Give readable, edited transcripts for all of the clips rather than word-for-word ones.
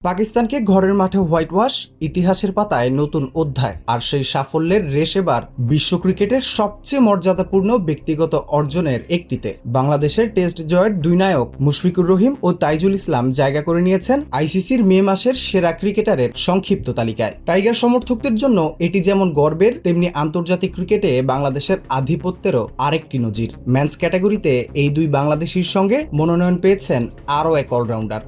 পাকিস্তানকে ঘরের মাঠে হোয়াইট ওয়াশ, ইতিহাসের পাতায় নতুন অধ্যায়। আর সেই সাফল্যের রেশ এবার বিশ্ব ক্রিকেটের সবচেয়ে মর্যাদাপূর্ণ ব্যক্তিগত অর্জনের একটিতে। বাংলাদেশের টেস্ট জয়ের দুই নায়ক মুশফিকুর রহিম ও তাইজুল ইসলাম জায়গা করে নিয়েছেন আইসিসির মে মাসের সেরা ক্রিকেটারের সংক্ষিপ্ত তালিকায়। টাইগার সমর্থকদের জন্য এটি যেমন গর্বের, তেমনি আন্তর্জাতিক ক্রিকেটে বাংলাদেশের আধিপত্যেরও আরেকটি নজির। ম্যানস ক্যাটাগরিতে এই দুই বাংলাদেশির সঙ্গে মনোনয়ন পেয়েছেন আরও এক অলরাউন্ডার।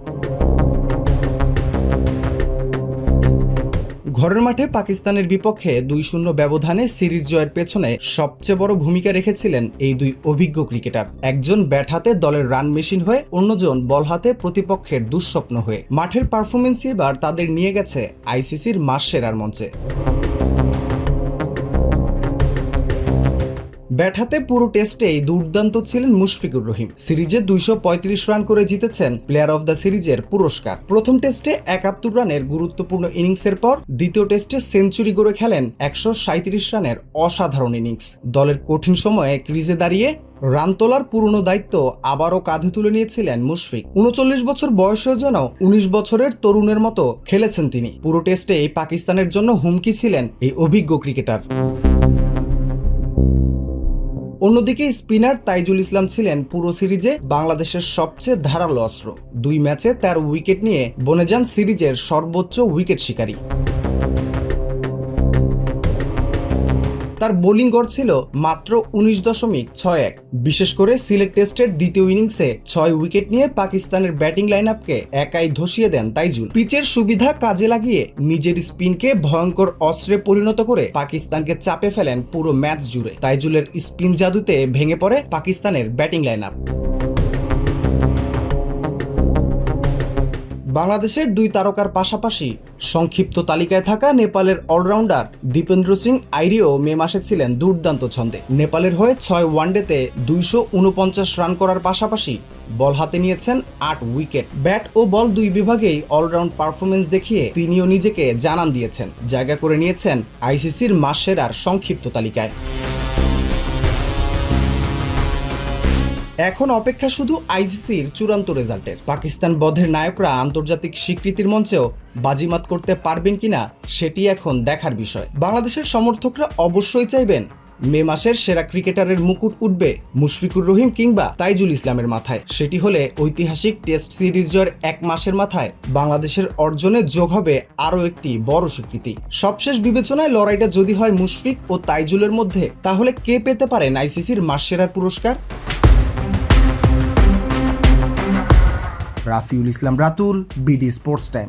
ঘরের মাঠে পাকিস্তানের বিপক্ষে 2-0 ব্যবধানে সিরিজ জয়ের পেছনে সবচেয়ে বড় ভূমিকা রেখেছিলেন এই দুই অভিজ্ঞ ক্রিকেটার। একজন ব্যাট হাতে দলের রান মেশিন হয়ে, অন্যজন বল হাতে প্রতিপক্ষের দুঃস্বপ্ন হয়ে। মাঠের পারফরমেন্স এবার তাদের নিয়ে গেছে আইসিসির মাস সেরার মঞ্চে। ব্যাট হাতে পুরো টেস্টেই দুর্দান্ত ছিলেন মুশফিকুর রহিম। সিরিজে 235 রান করে জিতেছেন প্লেয়ার অব দ্য সিরিজের পুরস্কার। প্রথম টেস্টে 71 রানের গুরুত্বপূর্ণ ইনিংসের পর দ্বিতীয় টেস্টে সেঞ্চুরি গড়ে খেলেন 137 রানের অসাধারণ ইনিংস। দলের কঠিন সময়ে ক্রিজে দাঁড়িয়ে রান তোলার পুরনো দায়িত্ব আবারও কাঁধে তুলে নিয়েছিলেন মুশফিক। 39 বছর বয়সেও যেন 19 বছরের তরুণের মতো খেলেছেন তিনি। পুরো টেস্টে এই পাকিস্তানের জন্য হুমকি ছিলেন এই অভিজ্ঞ ক্রিকেটার। অন্যদিকে স্পিনার তাইজুল ইসলাম ছিলেন পুরো সিরিজে বাংলাদেশের সবচেয়ে ধারালো অস্ত্র। 2 ম্যাচে 13 উইকেট নিয়ে বনে যান সিরিজের সর্বোচ্চ উইকেট শিকারী। তার বোলিং গড় ছিল মাত্র 19.61। বিশেষ করে সিলেট টেস্টের দ্বিতীয় ইনিংসে 6 উইকেট নিয়ে পাকিস্তানের ব্যাটিং লাইন আপকে একাই ধসিয়ে দেন তাইজুল। পিচের সুবিধা কাজে লাগিয়ে নিজের স্পিনকে ভয়ঙ্কর অস্ত্রে পরিণত করে পাকিস্তানকে চাপে ফেলেন পুরো ম্যাচ জুড়ে। তাইজুলের স্পিন জাদুতে ভেঙে পড়ে পাকিস্তানের ব্যাটিং লাইন আপ। বাংলাদেশের 2 তারকার পাশাপাশি সংক্ষিপ্ত তালিকায় থাকা নেপালের অলরাউন্ডার দীপেন্দ্র সিং আইরিও মে মাসে ছিলেন দুর্দান্ত ছন্দে। নেপালের হয়ে 6 ওয়ানডেতে 249 রান করার পাশাপাশি বল হাতে নিয়েছেন 8 উইকেট। ব্যাট ও বল 2 বিভাগেই অলরাউন্ড পারফরমেন্স দেখিয়ে তিনিও নিজেকে জানান দিয়েছেন, জায়গা করে নিয়েছেন আইসিসির মাস সেরার সংক্ষিপ্ত তালিকায়। এখন অপেক্ষা শুধু আইসিসির চূড়ান্ত রেজাল্টের। পাকিস্তান বধের নায়করা আন্তর্জাতিক স্বীকৃতির মঞ্চেও বাজিমাত করতে পারবেন কিনা সেটি এখন দেখার বিষয়। বাংলাদেশের সমর্থকরা অবশ্যই চাইবেন মে মাসের সেরা ক্রিকেটারের মুকুট উঠবে মুশফিকুর রহিম কিংবা তাইজুল ইসলামের মাথায়। সেটি হলে ঐতিহাসিক টেস্ট সিরিজ জয়ের 1 মাসের মাথায় বাংলাদেশের অর্জনে যোগ হবে আরও একটি বড় স্বীকৃতি। সবশেষ বিবেচনায় লড়াইটা যদি হয় মুশফিক ও তাইজুলের মধ্যে, তাহলে কে পেতে পারেন আইসিসির মাস সেরার পুরস্কার? রাফিউল ইসলাম রাতুল, বিডি স্পোর্টস টাইম।